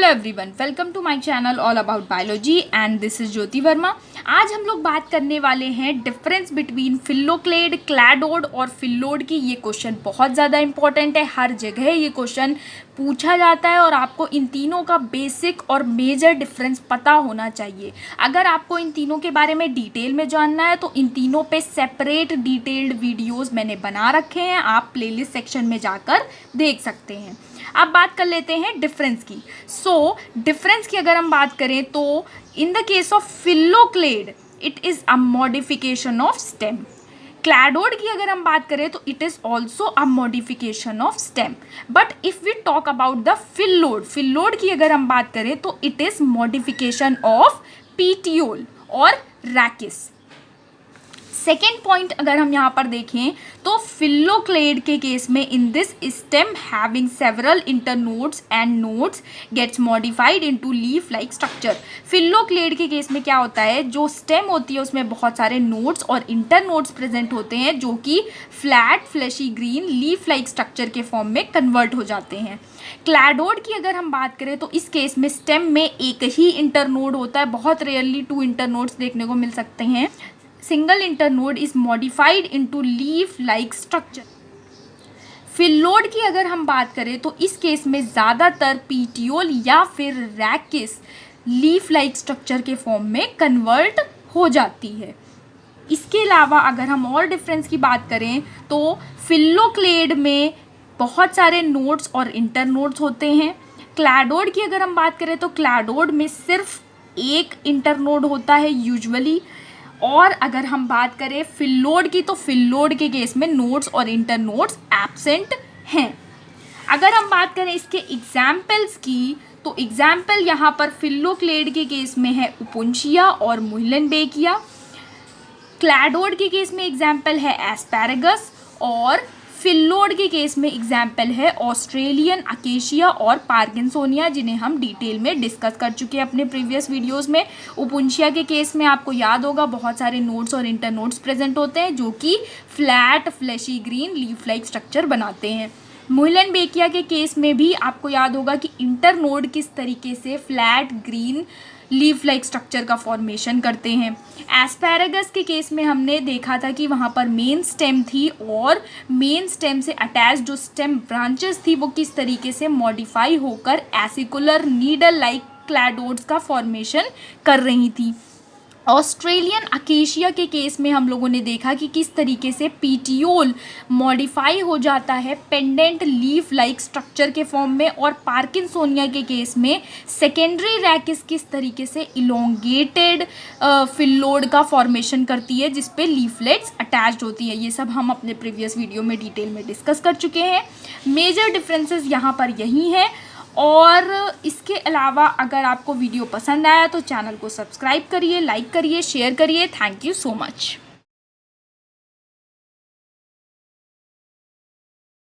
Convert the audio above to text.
Hello everyone, welcome to my channel all about biology and this is Jyoti Verma. आज हम लोग बात करने वाले हैं डिफरेंस बिटवीन फिल्लोक्लेड, क्लैडोड और फिल्लोड की। ये क्वेश्चन बहुत ज़्यादा इंपॉर्टेंट है, हर जगह ये क्वेश्चन पूछा जाता है और आपको इन तीनों का बेसिक और मेजर डिफरेंस पता होना चाहिए। अगर आपको इन तीनों के बारे में डिटेल में जानना है तो इन तीनों पे सेपरेट डिटेल्ड वीडियोस मैंने बना रखे हैं, आप प्लेलिस्ट सेक्शन में जाकर देख सकते हैं। अब बात कर लेते हैं डिफरेंस की। डिफरेंस की अगर हम बात करें तो in the case of phylloclade it is a modification of stem. Cladode की अगर हम बात करें तो it is also a modification of stem. But if we talk about the phyllode की अगर हम बात करें तो it is modification of petiole और रैकिस। सेकेंड पॉइंट अगर हम यहाँ पर देखें तो फिल्लोक्लेड के केस में in this stem having several internodes and nodes gets modified into leaf like structure. Phylloclade के केस में क्या होता है, जो स्टेम होती है उसमें बहुत सारे नोड्स और इंटरनोड्स प्रेजेंट होते हैं जो कि flat flashy green leaf like structure के फॉर्म में कन्वर्ट हो जाते हैं। क्लैडोड की अगर हम बात करें तो इस केस में स्टेम में एक ही इंटरनोड होता है, बहुत रेयरली 2 इंटरनोड्स देखने को मिल सकते हैं। Single internode is modified into leaf like structure. फिल्लोड की अगर हम बात करें तो इस केस में ज़्यादातर पीटियोल या फिर रैकिस लीफ लाइक स्ट्रक्चर के फॉर्म में कन्वर्ट हो जाती है। इसके अलावा अगर हम और डिफरेंस की बात करें तो फिल्लोक्लेड में बहुत सारे नोड्स और इंटरनोड्स होते हैं। क्लैडोड की अगर हम बात करें तो क्लैडोड में सिर्फ एक इंटरनोड होता है यूजुअली। और अगर हम बात करें फिल्लोड की तो फिल्लोड के केस में नोड्स और इंटरनोड्स एब्सेंट हैं। अगर हम बात करें इसके एग्जाम्पल्स की तो एग्जाम्पल यहाँ पर फिल्लोक्लेड के केस में है उपुंशिया और मुइलेनबेकिया। क्लैडोड के केस में एग्जाम्पल है एस्पैरागस और फिल्लोड के केस में एग्जाम्पल है ऑस्ट्रेलियन अकेशिया और पार्किंसोनिया, जिन्हें हम डिटेल में डिस्कस कर चुके हैं अपने प्रीवियस वीडियोस में। उपुंशिया के केस में आपको याद होगा बहुत सारे नोड्स और इंटरनोड्स प्रेजेंट होते हैं जो कि flat flashy green leaf like structure बनाते हैं। मुइलेनबेकिया के केस में भी आपको याद होगा कि इंटरनोड किस तरीके से flat green leaf like structure का फॉर्मेशन करते हैं। एस्पैरागस के केस में हमने देखा था कि वहाँ पर मेन स्टेम थी और मेन स्टेम से अटैच जो स्टेम ब्रांचेस थी वो किस तरीके से मॉडिफाई होकर एसिकुलर नीडल लाइक क्लैडोड्स का फॉर्मेशन कर रही थी। ऑस्ट्रेलियन अकेशिया के केस में हम लोगों ने देखा कि किस तरीके से पीटियोल मॉडिफाई हो जाता है पेंडेंट लीफ लाइक स्ट्रक्चर के फॉर्म में, और पार्किंसोनिया के केस में सेकेंडरी रैकिस किस तरीके से इलोंगेटेड फिल्लोड का फॉर्मेशन करती है जिस पे लीफलेट्स अटैच्ड होती है। ये सब हम अपने प्रीवियस वीडियो में डिटेल में डिस्कस कर चुके हैं। मेजर डिफरेंसेस यहाँ पर यही हैं। और इसके अलावा अगर आपको वीडियो पसंद आया तो चैनल को सब्सक्राइब करिए, लाइक करिए, शेयर करिए। Thank you so much.